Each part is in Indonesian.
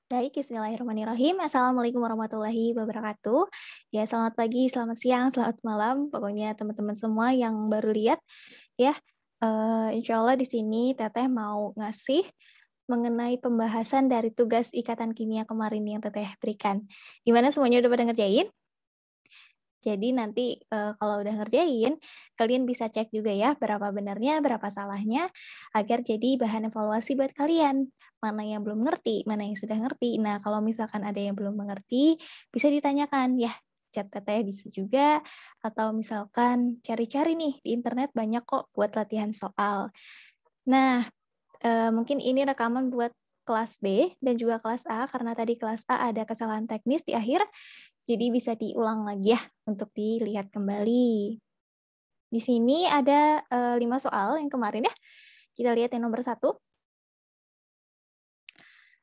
Baik, bismillahirrahmanirrahim. Assalamualaikum warahmatullahi wabarakatuh. Ya, selamat pagi, selamat siang, selamat malam. Pokoknya teman-teman semua yang baru lihat ya. Insya Allah di sini Teteh mau ngasih mengenai pembahasan dari tugas ikatan kimia kemarin yang Teteh berikan. Gimana semuanya udah pada ngerjain? Jadi nanti kalau udah ngerjain, kalian bisa cek juga ya berapa benarnya, berapa salahnya, agar jadi bahan evaluasi buat kalian. Mana yang belum ngerti, mana yang sudah ngerti. Nah, kalau misalkan ada yang belum mengerti, bisa ditanyakan ya, chat teteh bisa juga, atau misalkan cari-cari nih di internet banyak kok buat latihan soal. Nah, mungkin ini rekaman buat kelas B dan juga kelas A, karena tadi kelas A ada kesalahan teknis di akhir, jadi bisa diulang lagi ya untuk dilihat kembali. Di sini ada 5 soal yang kemarin ya. Kita lihat yang nomor 1.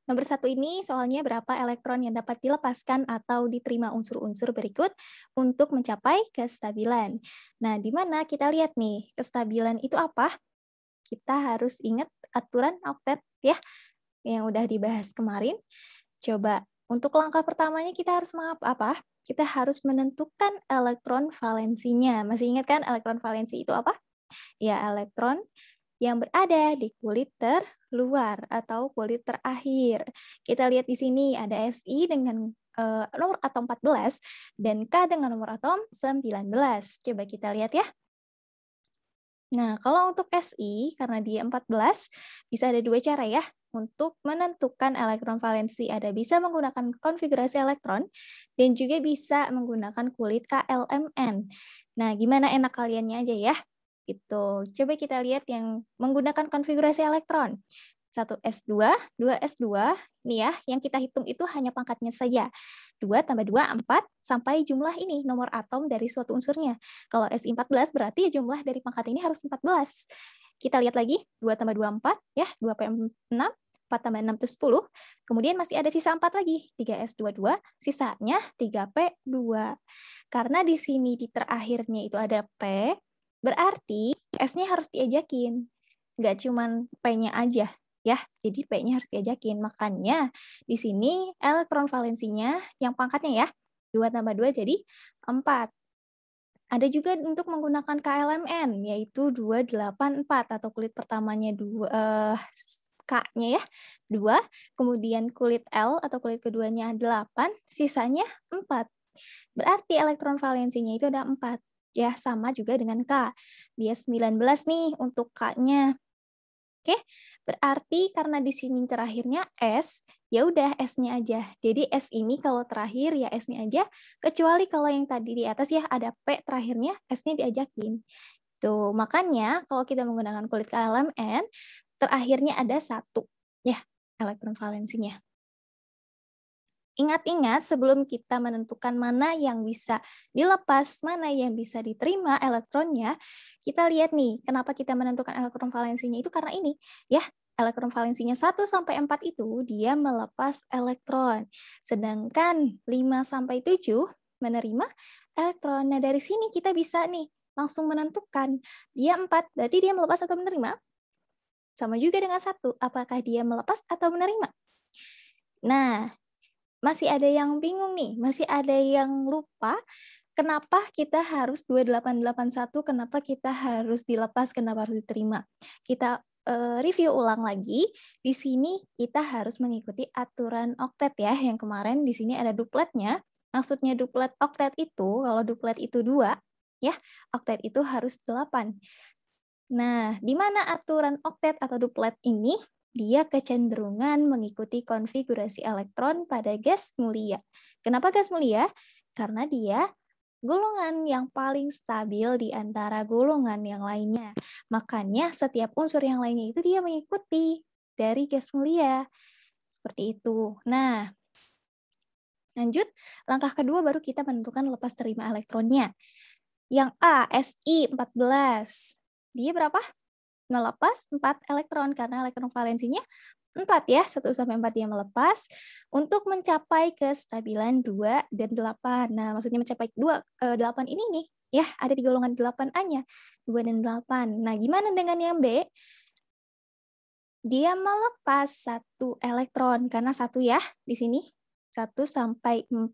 Nomor 1 ini soalnya berapa elektron yang dapat dilepaskan atau diterima unsur-unsur berikut untuk mencapai kestabilan. Nah, di mana kita lihat nih, kestabilan itu apa? Kita harus ingat aturan oktet ya, yang udah dibahas kemarin. Coba, untuk langkah pertamanya kita harus apa? Kita harus menentukan elektron valensinya. Masih ingat kan elektron valensi itu apa? Ya, elektron yang berada di kulit terluar atau kulit terakhir. Kita lihat di sini ada Si dengan nomor atom 14 dan K dengan nomor atom 19. Coba kita lihat ya. Nah, kalau untuk Si, karena dia 14, bisa ada dua cara ya untuk menentukan elektron valensi. Ada bisa menggunakan konfigurasi elektron dan juga bisa menggunakan kulit KLMN. Nah, gimana enak kaliannya aja ya? Gitu. Coba kita lihat yang menggunakan konfigurasi elektron. 1s2, 2s2, nih ya, yang kita hitung itu hanya pangkatnya saja. 2 tambah 2, 4, sampai jumlah ini, nomor atom dari suatu unsurnya. Kalau Si14 berarti jumlah dari pangkat ini harus 14. Kita lihat lagi, 2 tambah 2, 4, ya, 2p6, 4 tambah 6 itu 10. Kemudian masih ada sisa 4 lagi, 3s22, sisanya 3p2. Karena di sini di terakhirnya itu ada p, berarti S-nya harus diajakin. Nggak cuman P-nya aja, ya. Jadi P-nya harus diajakin. Makanya di sini elektron valensinya yang pangkatnya ya, 2 tambah 2 jadi 4. Ada juga untuk menggunakan KLMN, yaitu 284 atau kulit pertamanya K-nya ya, 2, kemudian kulit L atau kulit keduanya 8, sisanya 4. Berarti elektron valensinya itu ada 4. Ya, sama juga dengan K. Dia 19 nih untuk K-nya. Oke, berarti karena di sini terakhirnya S, ya udah S-nya aja. Jadi S ini kalau terakhir ya S-nya aja, kecuali kalau yang tadi di atas ya ada P terakhirnya, S-nya diajakin. Tuh, makanya kalau kita menggunakan kulit KLMN, terakhirnya ada 1 ya elektron valensinya. Ingat-ingat sebelum kita menentukan mana yang bisa dilepas, mana yang bisa diterima elektronnya, kita lihat nih, kenapa kita menentukan elektron valensinya itu karena ini, ya. Elektron valensinya 1 sampai 4 itu dia melepas elektron. Sedangkan 5 sampai 7 menerima elektron. Nah, dari sini kita bisa nih langsung menentukan dia 4, berarti dia melepas atau menerima? Sama juga dengan 1, apakah dia melepas atau menerima? Nah, masih ada yang bingung nih, masih ada yang lupa, kenapa kita harus 2881, kenapa kita harus dilepas, kenapa harus diterima. Kita review ulang lagi. Di sini kita harus mengikuti aturan oktet ya, yang kemarin di sini ada dupletnya. Maksudnya duplet oktet itu, kalau duplet itu 2, ya, oktet itu harus 8. Nah, di mana aturan oktet atau duplet ini? Dia kecenderungan mengikuti konfigurasi elektron pada gas mulia. Kenapa gas mulia? Karena dia golongan yang paling stabil di antara golongan yang lainnya. Makanya setiap unsur yang lainnya itu dia mengikuti dari gas mulia. Seperti itu. Nah, lanjut. Langkah kedua baru kita menentukan lepas terima elektronnya. Yang A, Si14. Dia berapa? Melepas 4 elektron karena elektron valensinya 4 ya, 1 sampai 4 dia melepas untuk mencapai kestabilan 2 dan 8. Nah, maksudnya mencapai 8 ini nih, ya, ada di golongan 8A-nya, 2 dan 8. Nah, gimana dengan yang B? Dia melepas satu elektron, karena satu ya di sini. 1 sampai 4,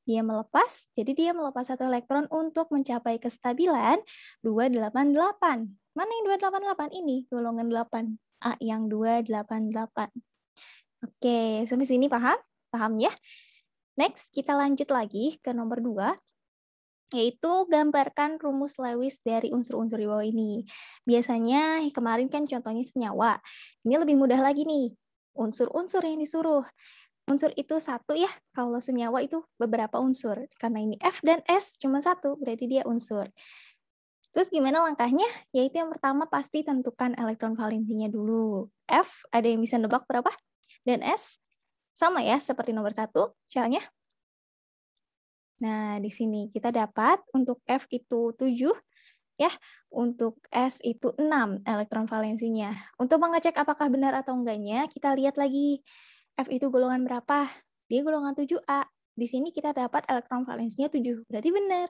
dia melepas. Jadi dia melepas satu elektron untuk mencapai kestabilan 288. Mana yang 288? Ini, golongan 8. A yang 288. Oke, sampai sini paham? Paham ya? Next, kita lanjut lagi ke nomor 2. Yaitu gambarkan rumus Lewis dari unsur-unsur di bawah ini. Biasanya kemarin kan contohnya senyawa. Ini lebih mudah lagi nih. Unsur-unsur yang disuruh. Unsur itu satu ya, kalau senyawa itu beberapa unsur. Karena ini F dan S cuma satu, berarti dia unsur. Terus gimana langkahnya? Yaitu yang pertama pasti tentukan elektron valensinya dulu. F, ada yang bisa nebak berapa? Dan S, sama ya seperti nomor 1, caranya. Nah, di sini kita dapat untuk F itu 7, ya. Untuk S itu 6 elektron valensinya. Untuk mengecek apakah benar atau enggaknya, kita lihat lagi F itu golongan berapa? Dia golongan 7A. Di sini kita dapat elektron valensinya 7, berarti benar.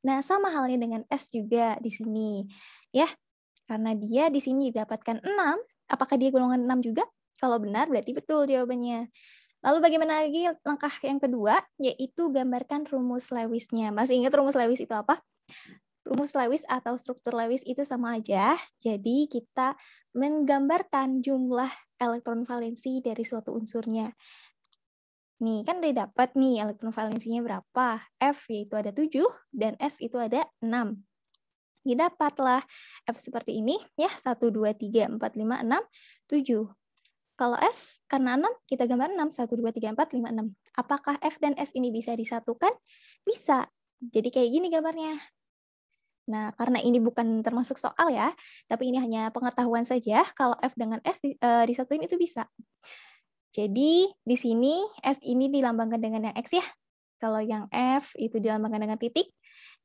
Nah, sama halnya dengan S juga di sini. Ya, karena dia di sini didapatkan 6, apakah dia golongan 6 juga? Kalau benar, berarti betul jawabannya. Lalu bagaimana lagi langkah yang kedua, yaitu gambarkan rumus Lewis-nya. Masih ingat rumus Lewis itu apa? Rumus Lewis atau struktur Lewis itu sama aja. Jadi kita menggambarkan jumlah elektron valensi dari suatu unsurnya. Nih, kan udah dapat nih elektron valensinya berapa. F yaitu ada 7 dan S itu ada 6. Didapatlah F seperti ini ya, 1, 2, 3, 4, 5, 6, 7. Kalau S, karena 6, kita gambar 6. 1, 2, 3, 4, 5, 6. Apakah F dan S ini bisa disatukan? Bisa. Jadi kayak gini gambarnya. Nah, karena ini bukan termasuk soal ya, tapi ini hanya pengetahuan saja, kalau F dengan S disatuin itu bisa. Jadi, di sini S ini dilambangkan dengan yang X ya. Kalau yang F itu dilambangkan dengan titik,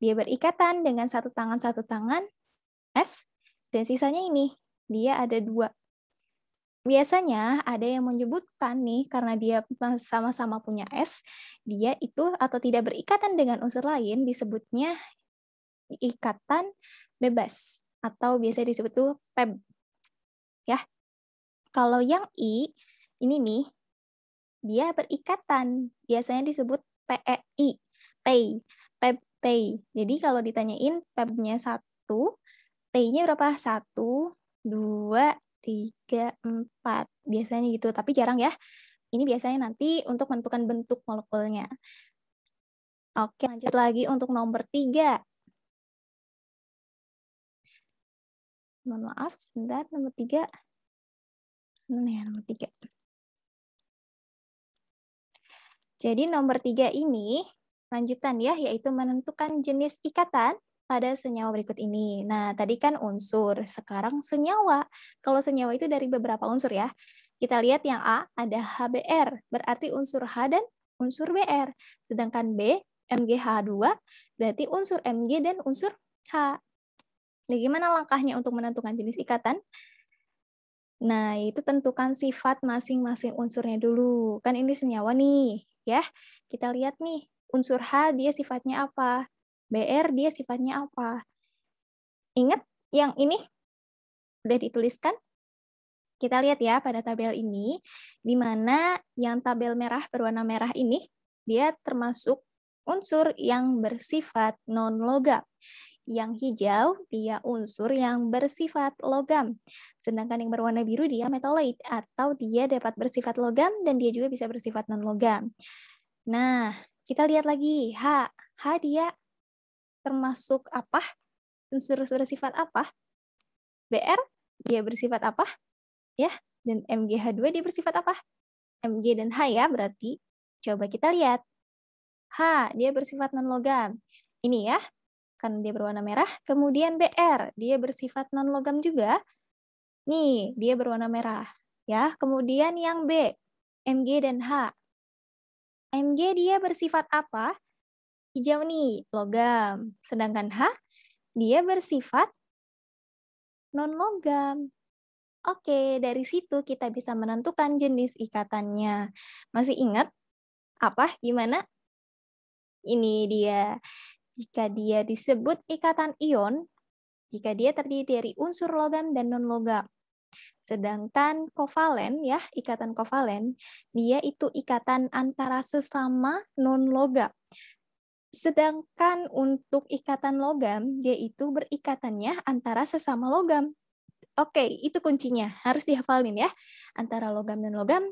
dia berikatan dengan satu tangan S, dan sisanya ini, dia ada 2. Biasanya ada yang menyebutkan nih, karena dia sama-sama punya S, dia itu atau tidak berikatan dengan unsur lain disebutnya ikatan bebas, atau biasa disebut tuh PEB. Ya. Kalau yang I, ini nih, dia berikatan, biasanya disebut PEI, PEI, PEB, PEI. Jadi kalau ditanyain PEB-nya 1, PEI-nya berapa? 1, 2, 3, 4. Biasanya gitu, tapi jarang ya. Ini biasanya nanti untuk menentukan bentuk molekulnya. Oke, lanjut lagi untuk nomor 3. Mohon maaf, sebentar, nomor 3. Mana ya nomor 3? Jadi nomor 3 ini, lanjutan ya, yaitu menentukan jenis ikatan pada senyawa berikut ini. Nah, tadi kan unsur, sekarang senyawa. Kalau senyawa itu dari beberapa unsur ya. Kita lihat yang A, ada HBr, berarti unsur H dan unsur Br. Sedangkan B, MgH2, berarti unsur Mg dan unsur H. Bagaimana langkahnya untuk menentukan jenis ikatan? Nah, itu tentukan sifat masing-masing unsurnya dulu. Kan ini senyawa nih, ya. Kita lihat nih, unsur H dia sifatnya apa? Br dia sifatnya apa? Ingat yang ini udah dituliskan? Kita lihat ya pada tabel ini, di mana yang tabel merah berwarna merah ini, dia termasuk unsur yang bersifat non-logam. Yang hijau, dia unsur yang bersifat logam. Sedangkan yang berwarna biru, dia metaloid, atau dia dapat bersifat logam, dan dia juga bisa bersifat non-logam. Nah, kita lihat lagi, H. H dia termasuk apa? Unsur bersifat apa? Br, dia bersifat apa? Ya, dan MgH2 dia bersifat apa? Mg dan H ya, berarti. Coba kita lihat. H, dia bersifat non-logam. Ini ya, karena dia berwarna merah. Kemudian Br, dia bersifat non-logam juga. Nih, dia berwarna merah. Ya, kemudian yang B, Mg dan H. Mg dia bersifat apa? Hijau nih, logam. Sedangkan H, dia bersifat non-logam. Oke, dari situ kita bisa menentukan jenis ikatannya. Masih ingat apa? Gimana? Ini dia. Jika dia disebut ikatan ion, jika dia terdiri dari unsur logam dan non-logam. Sedangkan kovalen ya, ikatan kovalen, dia itu ikatan antara sesama non-logam. Sedangkan untuk ikatan logam, dia itu berikatannya antara sesama logam. Oke, itu kuncinya. Harus dihafalin ya. Antara logam dan logam,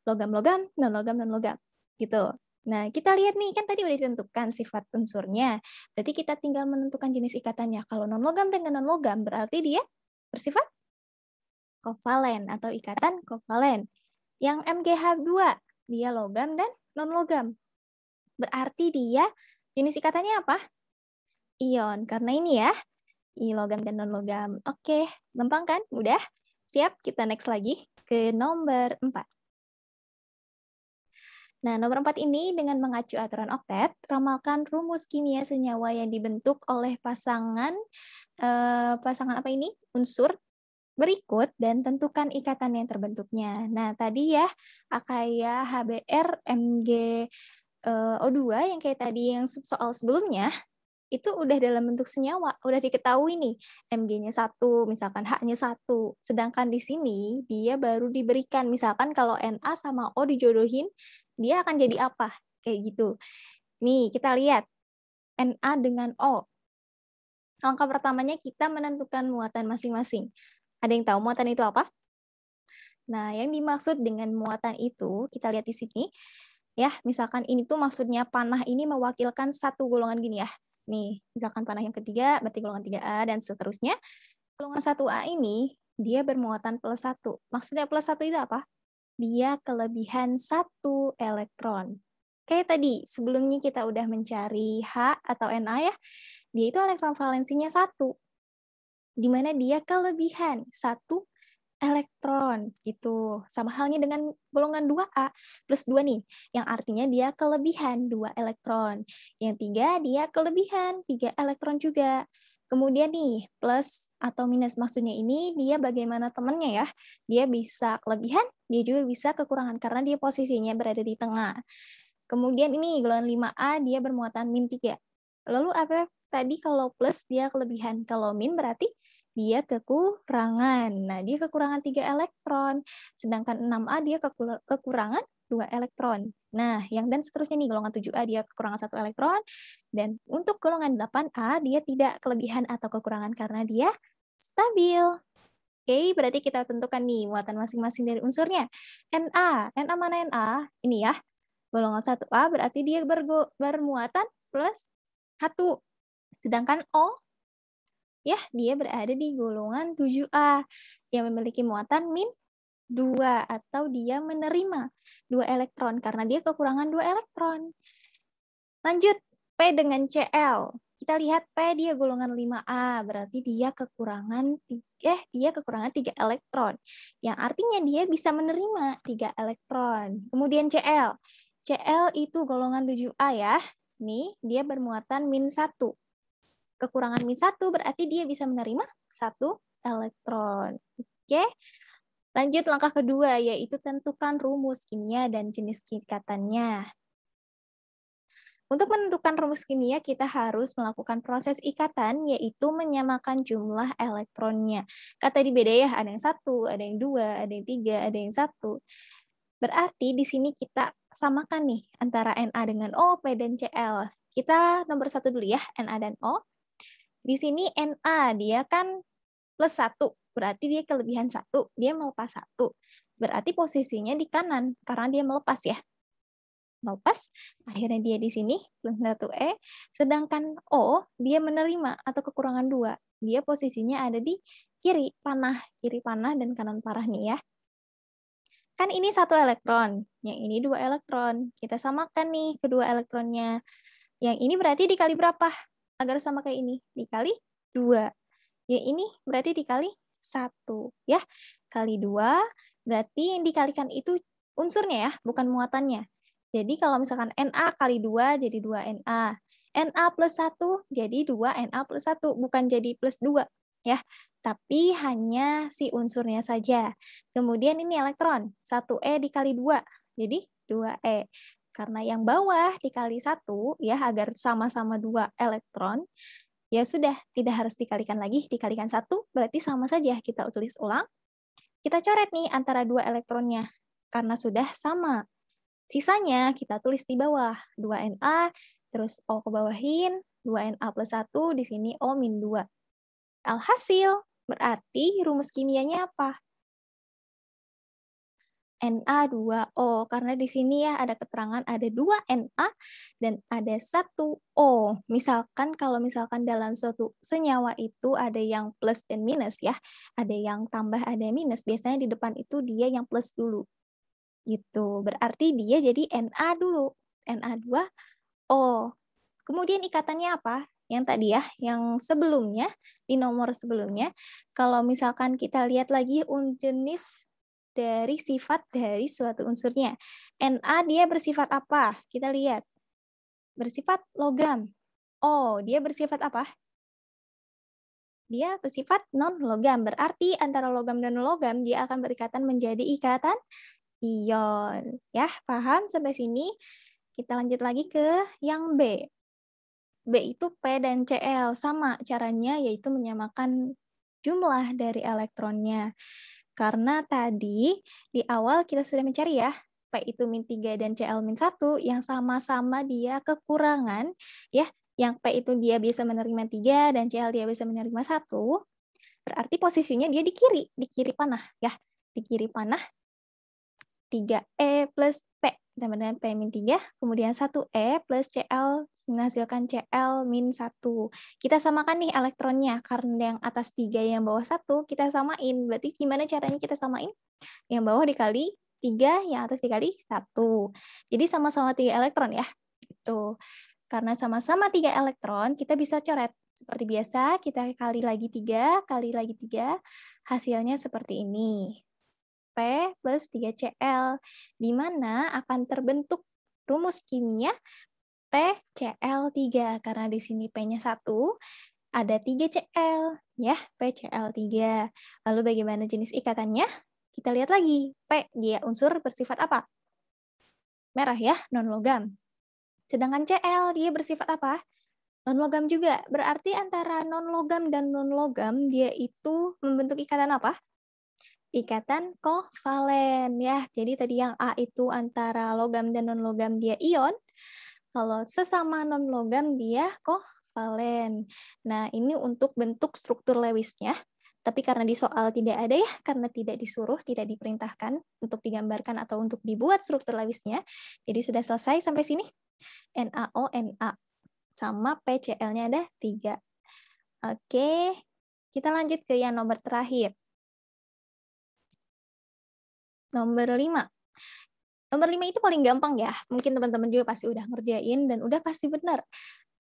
logam-logam, non-logam dan logam. Gitu. Nah, kita lihat nih, kan tadi udah ditentukan sifat unsurnya. Berarti kita tinggal menentukan jenis ikatannya. Kalau non-logam dengan non-logam, berarti dia bersifat kovalen atau ikatan kovalen. Yang MgH2, dia logam dan non-logam. Berarti dia jenis ikatannya apa? Ion. Karena ini ya, logam dan non-logam. Oke, gampang kan? Mudah? Siap, kita next lagi ke nomor 4. Nah, nomor 4 ini dengan mengacu aturan oktet, ramalkan rumus kimia senyawa yang dibentuk oleh pasangan apa ini? Unsur berikut dan tentukan ikatan yang terbentuknya. Nah, tadi ya, kayak HBr, Mg, O2 yang kayak tadi yang soal sebelumnya, itu udah dalam bentuk senyawa, udah diketahui nih, Mg-nya 1, misalkan H-nya 1. Sedangkan di sini, dia baru diberikan, misalkan kalau Na sama O dijodohin, dia akan jadi apa? Kayak gitu. Nih, kita lihat. Na dengan O. Langkah pertamanya kita menentukan muatan masing-masing. Ada yang tahu muatan itu apa? Nah, yang dimaksud dengan muatan itu, kita lihat di sini. Ya, misalkan ini tuh maksudnya panah ini mewakilkan satu golongan gini ya. Nih, misalkan panah yang ketiga, berarti golongan 3A, dan seterusnya. Golongan 1A ini, dia bermuatan +1. Maksudnya +1 itu apa? Dia kelebihan 1 elektron. Kayak tadi, sebelumnya kita udah mencari H atau Na ya, dia itu elektron valensinya 1. Di mana dia kelebihan 1 elektron gitu. Sama halnya dengan golongan 2A plus 2 nih, yang artinya dia kelebihan 2 elektron. Yang 3 dia kelebihan 3 elektron juga. Kemudian nih, plus atau minus maksudnya ini dia bagaimana temannya ya. Dia bisa kelebihan, dia juga bisa kekurangan karena dia posisinya berada di tengah. Kemudian ini golongan 5A dia bermuatan -3. Lalu apa tadi kalau plus dia kelebihan, kalau min berarti dia kekurangan. Nah, dia kekurangan 3 elektron. Sedangkan 6A dia kekurangan 2 elektron. Nah, yang dan seterusnya nih, golongan 7A dia kekurangan 1 elektron. Dan untuk golongan 8A dia tidak kelebihan atau kekurangan karena dia stabil. Oke, berarti kita tentukan nih muatan masing-masing dari unsurnya. Na mana Na? Ini ya. Golongan 1A berarti dia bermuatan +1. Sedangkan O ya, dia berada di golongan 7A yang memiliki muatan -2 atau dia menerima 2 elektron karena dia kekurangan 2 elektron. Lanjut, P dengan Cl. Kita lihat P dia golongan 5A, berarti dia kekurangan 3 elektron. Yang artinya dia bisa menerima 3 elektron. Kemudian Cl. Cl itu golongan 7A ya. Nih, dia bermuatan -1. Kekurangan -1 berarti dia bisa menerima 1 elektron. Oke. Lanjut langkah kedua, yaitu tentukan rumus kimia dan jenis ikatannya. Untuk menentukan rumus kimia, kita harus melakukan proses ikatan, yaitu menyamakan jumlah elektronnya. Kata di beda ya, ada yang 1, ada yang 2, ada yang 3, ada yang 1. Berarti di sini kita samakan nih, antara Na dengan O, P, dan Cl. Kita nomor 1 dulu ya, Na dan O. Di sini Na dia kan +1, berarti dia kelebihan 1, dia melepas 1. Berarti posisinya di kanan, karena dia melepas ya. Melepas, akhirnya dia di sini, +1E. Sedangkan O, dia menerima atau kekurangan 2. Dia posisinya ada di kiri panah dan kanan parah nih ya. Kan ini 1 elektron, yang ini 2 elektron. Kita samakan nih kedua elektronnya. Yang ini berarti dikali berapa? Agar sama kayak ini, dikali 2. Yang ini berarti dikali 1. Ya, kali 2, berarti yang dikalikan itu unsurnya ya, bukan muatannya. Jadi kalau misalkan Na kali 2 jadi 2Na. Na plus 1 jadi 2Na plus 1, bukan jadi plus 2. Ya, tapi hanya si unsurnya saja. Kemudian ini elektron, 1E dikali 2, jadi 2E. Karena yang bawah dikali 1, ya agar sama-sama 2 elektron, ya sudah, tidak harus dikalikan lagi, dikalikan 1, berarti sama saja. Kita tulis ulang. Kita coret nih antara dua elektronnya, karena sudah sama. Sisanya kita tulis di bawah, 2Na, terus O ke bawahin, 2Na plus 1, di sini O min 2. Alhasil, berarti rumus kimianya apa? Na2O, karena di sini ya ada keterangan ada 2 Na dan ada 1 O. Misalkan kalau misalkan dalam suatu senyawa itu ada yang plus dan minus ya, ada yang tambah, ada yang minus, biasanya di depan itu dia yang plus dulu. Gitu, berarti dia jadi Na dulu, Na2O. Kemudian ikatannya apa? Yang tadi ya, yang sebelumnya, di nomor sebelumnya, kalau misalkan kita lihat lagi jenis dari sifat dari suatu unsurnya. Na dia bersifat apa? Kita lihat. Bersifat logam. Oh, dia bersifat apa? Dia bersifat non-logam. Berarti antara logam dan non-logam dia akan berikatan menjadi ikatan ion. Ya, paham sampai sini? Kita lanjut lagi ke yang B. B itu P dan Cl. Sama caranya, yaitu menyamakan jumlah dari elektronnya. Karena tadi di awal kita sudah mencari ya, P itu min 3 dan Cl min 1, yang sama-sama dia kekurangan, ya, yang P itu dia bisa menerima 3 dan Cl dia bisa menerima 1, berarti posisinya dia di kiri panah, ya, di kiri panah 3E plus P, sama dengan P min 3, kemudian 1E plus Cl menghasilkan Cl min 1. Kita samakan nih elektronnya, karena yang atas 3, yang bawah 1, kita samain. Berarti gimana caranya kita samain? Yang bawah dikali 3, yang atas dikali 1. Jadi sama-sama 3 elektron ya. Gitu. Karena sama-sama 3 elektron, kita bisa coret. Seperti biasa, kita kali lagi 3, kali lagi 3, hasilnya seperti ini. P plus 3Cl, di mana akan terbentuk rumus kimia PCl3, karena di sini P-nya 1, ada 3Cl, ya, PCl3. Lalu bagaimana jenis ikatannya? Kita lihat lagi, P, dia unsur bersifat apa? Merah ya, non-logam. Sedangkan Cl, dia bersifat apa? Non-logam juga. Berarti antara non-logam dan non-logam, dia itu membentuk ikatan apa? Ikatan kovalen ya. Jadi tadi yang A itu antara logam dan non-logam dia ion. Kalau sesama non-logam dia kovalen. Nah, ini untuk bentuk struktur Lewisnya. Tapi karena di soal tidak ada ya, karena tidak disuruh, tidak diperintahkan untuk digambarkan atau untuk dibuat struktur Lewisnya. Jadi sudah selesai sampai sini. NaO, Na. Sama PCl-nya ada 3. Oke, kita lanjut ke yang nomor terakhir. Nomor 5. Nomor 5 itu paling gampang ya. Mungkin teman-teman juga pasti udah ngerjain dan udah pasti benar.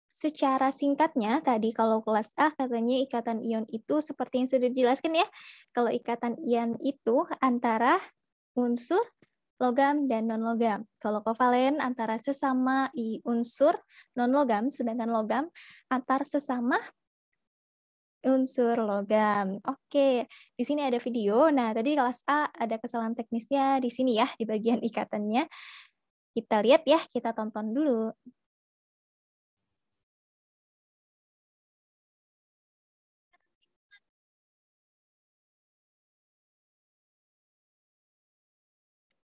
Secara singkatnya, tadi kalau kelas A katanya ikatan ion itu seperti yang sudah dijelaskan ya. Kalau ikatan ion itu antara unsur logam dan non-logam. Kalau kovalen antara sesama unsur non-logam, sedangkan logam antar sesama unsur logam. Oke, di sini ada video. Nah, tadi kelas A ada kesalahan teknisnya di sini ya, di bagian ikatannya. Kita lihat ya, kita tonton dulu.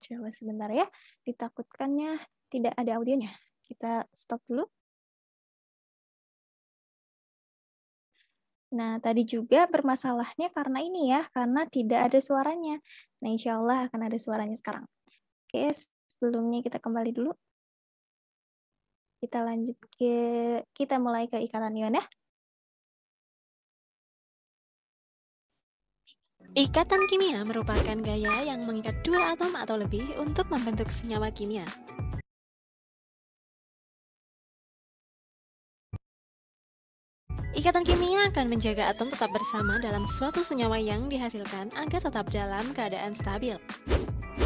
Coba sebentar ya, ditakutkannya tidak ada audionya. Kita stop dulu. Nah, tadi juga bermasalahnya karena ini ya, karena tidak ada suaranya. Nah, insya Allah akan ada suaranya sekarang. Oke, sebelumnya kita kembali dulu. Kita lanjut kita mulai ke ikatan ion ya. Ikatan kimia merupakan gaya yang mengikat dua atom atau lebih untuk membentuk senyawa kimia. Ikatan kimia akan menjaga atom tetap bersama dalam suatu senyawa yang dihasilkan agar tetap dalam keadaan stabil.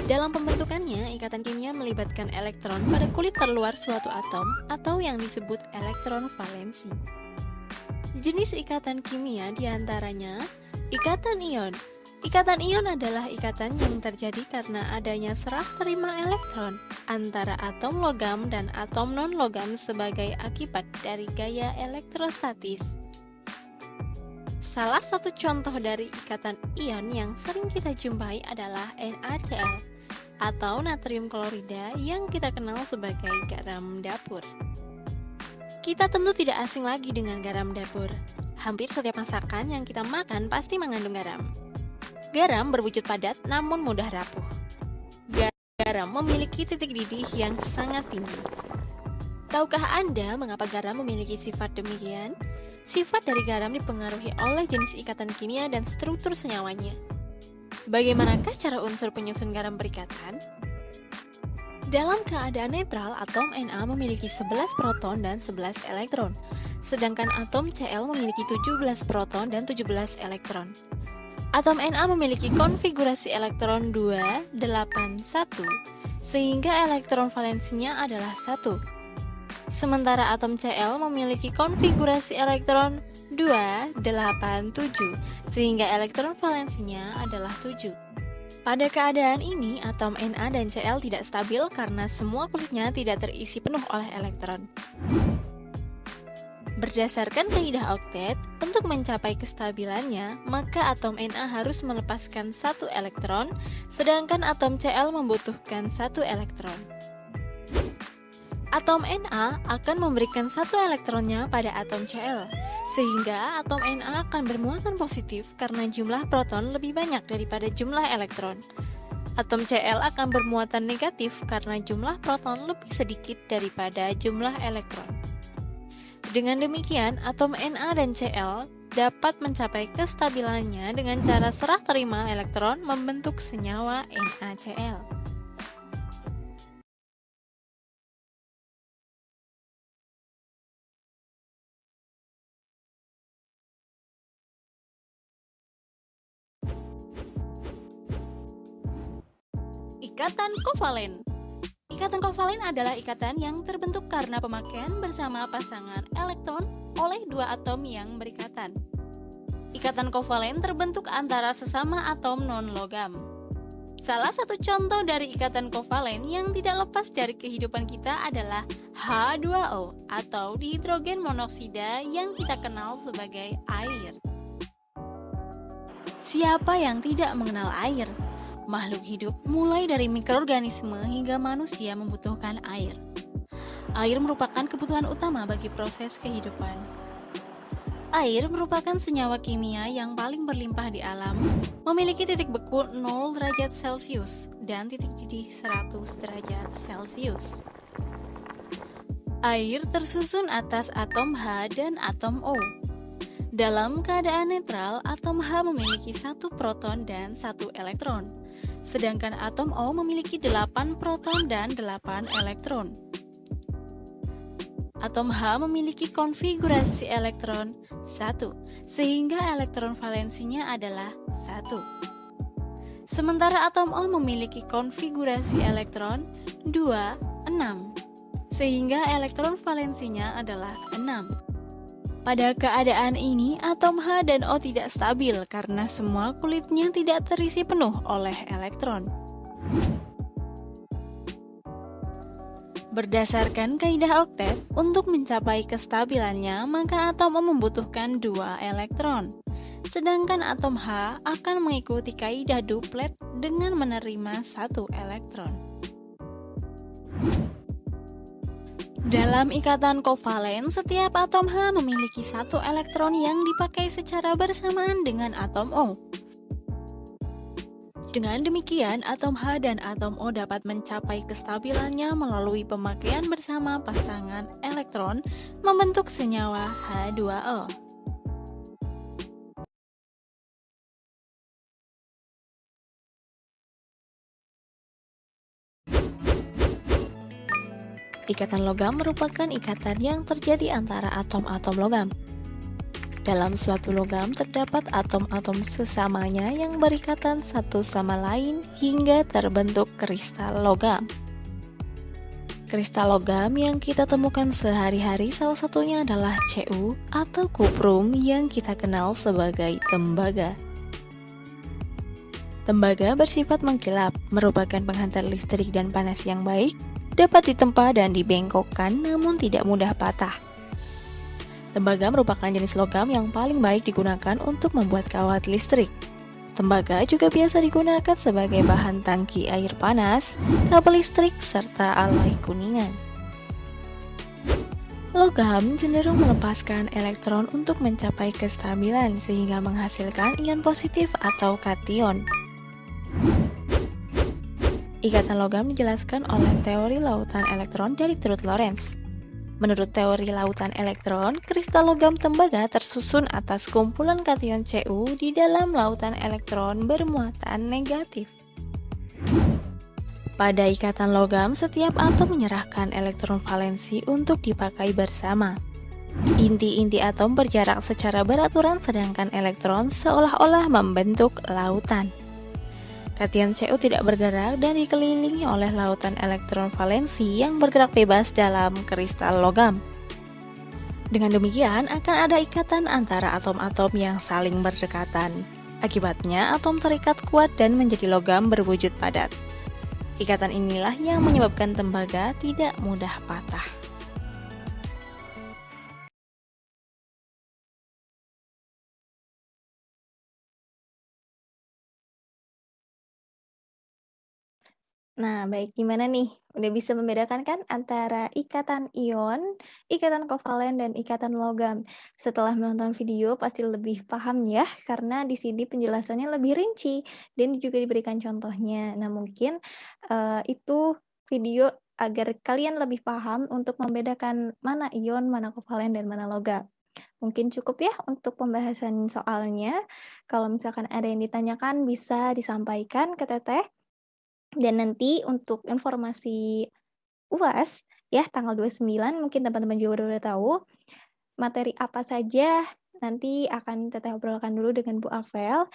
Dalam pembentukannya, ikatan kimia melibatkan elektron pada kulit terluar suatu atom atau yang disebut elektron valensi. Jenis ikatan kimia diantaranya ikatan ion. Ikatan ion adalah ikatan yang terjadi karena adanya serah terima elektron antara atom logam dan atom non-logam sebagai akibat dari gaya elektrostatis. Salah satu contoh dari ikatan ion yang sering kita jumpai adalah NaCl atau natrium klorida yang kita kenal sebagai garam dapur. Kita tentu tidak asing lagi dengan garam dapur. Hampir setiap masakan yang kita makan pasti mengandung garam. Garam berwujud padat namun mudah rapuh. Garam memiliki titik didih yang sangat tinggi. Tahukah Anda mengapa garam memiliki sifat demikian? Sifat dari garam dipengaruhi oleh jenis ikatan kimia dan struktur senyawanya. Bagaimanakah cara unsur penyusun garam berikatan? Dalam keadaan netral, atom Na memiliki 11 proton dan 11 elektron, sedangkan atom Cl memiliki 17 proton dan 17 elektron. Atom Na memiliki konfigurasi elektron 2, 8, 1, sehingga elektron valensinya adalah 1. Sementara atom Cl memiliki konfigurasi elektron 2, 8, 7, sehingga elektron valensinya adalah 7. Pada keadaan ini, atom Na dan Cl tidak stabil karena semua kulitnya tidak terisi penuh oleh elektron. Berdasarkan kaidah oktet, untuk mencapai kestabilannya, maka atom Na harus melepaskan 1 elektron, sedangkan atom Cl membutuhkan 1 elektron. Atom Na akan memberikan 1 elektronnya pada atom Cl, sehingga atom Na akan bermuatan positif karena jumlah proton lebih banyak daripada jumlah elektron. Atom Cl akan bermuatan negatif karena jumlah proton lebih sedikit daripada jumlah elektron. Dengan demikian, atom Na dan Cl dapat mencapai kestabilannya dengan cara serah terima elektron membentuk senyawa NaCl. Ikatan kovalen. Ikatan kovalen adalah ikatan yang terbentuk karena pemakaian bersama pasangan elektron oleh 2 atom yang berikatan. Ikatan kovalen terbentuk antara sesama atom non-logam. Salah satu contoh dari ikatan kovalen yang tidak lepas dari kehidupan kita adalah H2O atau dihidrogen monoksida yang kita kenal sebagai air. Siapa yang tidak mengenal air? Makhluk hidup mulai dari mikroorganisme hingga manusia membutuhkan air. Air merupakan kebutuhan utama bagi proses kehidupan. Air merupakan senyawa kimia yang paling berlimpah di alam, memiliki titik beku 0 derajat Celcius dan titik didih 100 derajat Celcius. Air tersusun atas atom H dan atom O. Dalam keadaan netral, atom H memiliki 1 proton dan 1 elektron, sedangkan atom O memiliki 8 proton dan 8 elektron. Atom H memiliki konfigurasi elektron 1, sehingga elektron valensinya adalah 1. Sementara atom O memiliki konfigurasi elektron 2, 6, sehingga elektron valensinya adalah 6. Pada keadaan ini, atom H dan O tidak stabil karena semua kulitnya tidak terisi penuh oleh elektron. Berdasarkan kaidah oktet, untuk mencapai kestabilannya, maka atom O membutuhkan 2 elektron. Sedangkan atom H akan mengikuti kaidah duplet dengan menerima 1 elektron. Dalam ikatan kovalen, setiap atom H memiliki 1 elektron yang dipakai secara bersamaan dengan atom O. Dengan demikian, atom H dan atom O dapat mencapai kestabilannya melalui pemakaian bersama pasangan elektron membentuk senyawa H2O. Ikatan logam merupakan ikatan yang terjadi antara atom-atom logam. Dalam suatu logam terdapat atom-atom sesamanya yang berikatan satu sama lain hingga terbentuk kristal logam. Kristal logam yang kita temukan sehari-hari salah satunya adalah Cu atau kuprum yang kita kenal sebagai tembaga. Tembaga bersifat mengkilap, merupakan penghantar listrik dan panas yang baik, dapat ditempa dan dibengkokkan namun tidak mudah patah. Tembaga merupakan jenis logam yang paling baik digunakan untuk membuat kawat listrik. Tembaga juga biasa digunakan sebagai bahan tangki air panas, kabel listrik, serta alloy kuningan. Logam cenderung melepaskan elektron untuk mencapai kestabilan sehingga menghasilkan ion positif atau kation. Ikatan logam dijelaskan oleh teori lautan elektron dari Truth Lorentz. Menurut teori lautan elektron, kristal logam tembaga tersusun atas kumpulan kation Cu di dalam lautan elektron bermuatan negatif. Pada ikatan logam, setiap atom menyerahkan elektron valensi untuk dipakai bersama. Inti-inti atom berjarak secara beraturan sedangkan elektron seolah-olah membentuk lautan. Kation Cu tidak bergerak dan dikelilingi oleh lautan elektron valensi yang bergerak bebas dalam kristal logam. Dengan demikian, akan ada ikatan antara atom-atom yang saling berdekatan. Akibatnya, atom terikat kuat dan menjadi logam berwujud padat. Ikatan inilah yang menyebabkan tembaga tidak mudah patah. Nah, baik gimana nih? Udah bisa membedakan kan antara ikatan ion, ikatan kovalen, dan ikatan logam? Setelah menonton video pasti lebih paham ya, karena di sini penjelasannya lebih rinci dan juga diberikan contohnya. Nah, mungkin itu video agar kalian lebih paham untuk membedakan mana ion, mana kovalen, dan mana logam. Mungkin cukup ya untuk pembahasan soalnya. Kalau misalkan ada yang ditanyakan bisa disampaikan ke Teteh. Dan nanti untuk informasi UAS ya tanggal 29 mungkin teman-teman juga udah tahu, materi apa saja nanti akan Teteh obrolkan dulu dengan Bu Afel.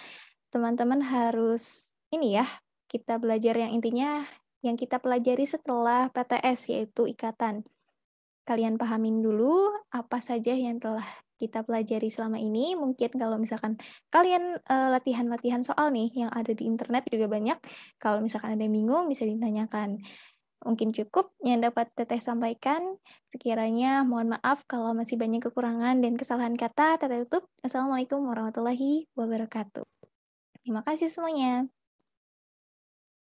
Teman-teman harus ini ya, kita belajar yang intinya yang kita pelajari setelah PTS yaitu ikatan. Kalian pahamin dulu apa saja yang telah kita pelajari selama ini. Mungkin kalau misalkan kalian, latihan-latihan soal nih yang ada di internet juga banyak, kalau misalkan ada yang bingung bisa ditanyakan. Mungkin cukup yang dapat Teteh sampaikan. Sekiranya mohon maaf kalau masih banyak kekurangan dan kesalahan kata. Teteh tutup. Assalamualaikum warahmatullahi wabarakatuh. Terima kasih semuanya.